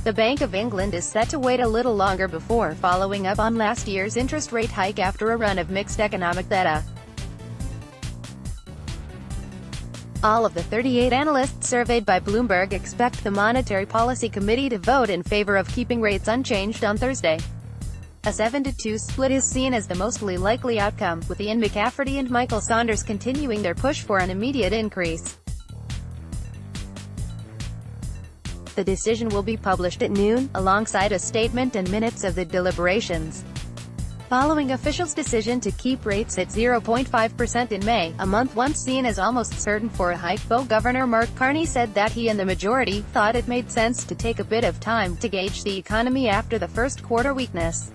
The Bank of England is set to wait a little longer before following up on last year's interest rate hike after a run of mixed economic data. All of the 38 analysts surveyed by Bloomberg expect the Monetary Policy Committee to vote in favor of keeping rates unchanged on Thursday. A 7-2 split is seen as the mostly likely outcome, with Ian McCafferty and Saunders continuing their push for an immediate increase. The decision will be published at noon, alongside a statement and minutes of the deliberations. Following officials' decision to keep rates at 0.5% in May, a month once seen as almost certain for a hike, BOE Governor Mark Carney said that he and the majority thought it made sense to take a bit of time to gauge the economy after the first quarter weakness.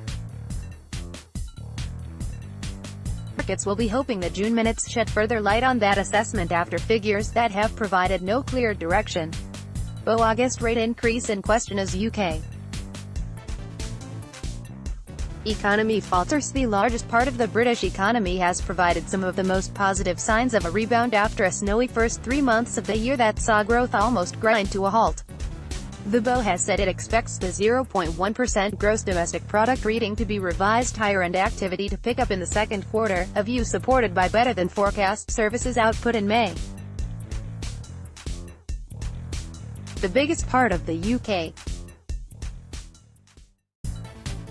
Markets will be hoping that June minutes shed further light on that assessment after figures that have provided no clear direction. BOE August rate increase in question as UK economy falters. The largest part of the British economy has provided some of the most positive signs of a rebound after a snowy first 3 months of the year that saw growth almost grind to a halt. The BOE has said it expects the 0.1% gross domestic product reading to be revised higher and activity to pick up in the second quarter, a view supported by better-than-forecast services output in May. The biggest part of the UK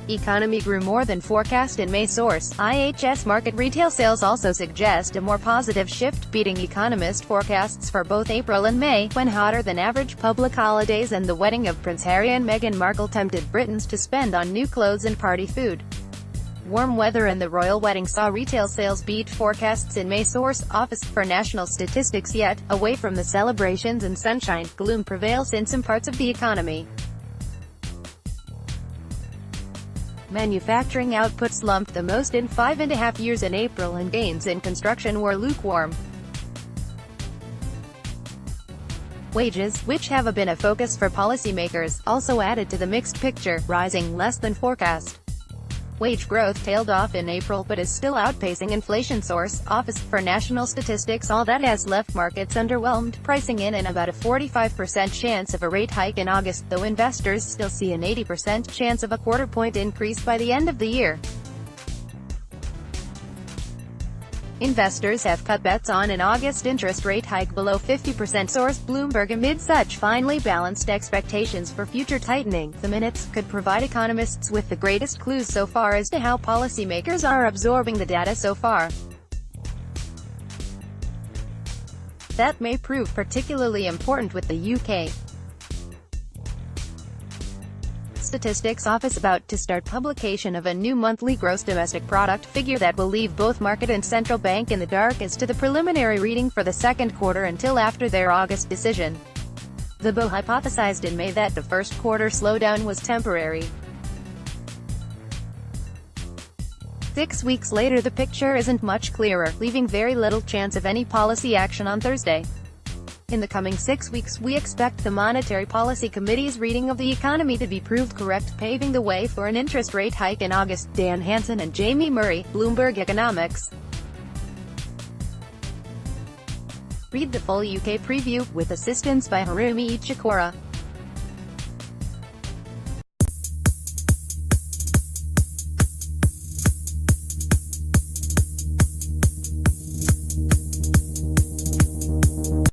economy grew more than forecast in May. Source: IHS Markit. Retail sales also suggest a more positive shift, beating economist forecasts for both April and May, when hotter-than-average public holidays and the wedding of Prince Harry and Meghan Markle tempted Britons to spend on new clothes and party food. Warm weather and the royal wedding saw retail sales beat forecasts in May. Source: Office for National Statistics. Yet, away from the celebrations and sunshine, gloom prevails in some parts of the economy. Manufacturing output slumped the most in 5.5 years in April, and gains in construction were lukewarm. Wages, which have been a focus for policymakers, also added to the mixed picture, rising less than forecast. Wage growth tailed off in April but is still outpacing inflation. Source: Office for National Statistics. All that has left markets underwhelmed, pricing in about a 45% chance of a rate hike in August, though investors still see an 80% chance of a quarter-point increase by the end of the year. Investors have cut bets on an August interest rate hike below 50%. Source: Bloomberg. Amid such finely balanced expectations for future tightening, the minutes could provide economists with the greatest clues so far as to how policymakers are absorbing the data so far. That may prove particularly important with the UK Statistics Office about to start publication of a new monthly gross domestic product figure that will leave both market and central bank in the dark as to the preliminary reading for the second quarter until after their August decision. The BOE hypothesized in May that the first quarter slowdown was temporary. 6 weeks later, the picture isn't much clearer, leaving very little chance of any policy action on Thursday. In the coming 6 weeks, we expect the Monetary Policy Committee's reading of the economy to be proved correct, paving the way for an interest rate hike in August. Dan Hansen and Jamie Murray, Bloomberg Economics. Read the full UK preview, with assistance by Harumi Ichikura.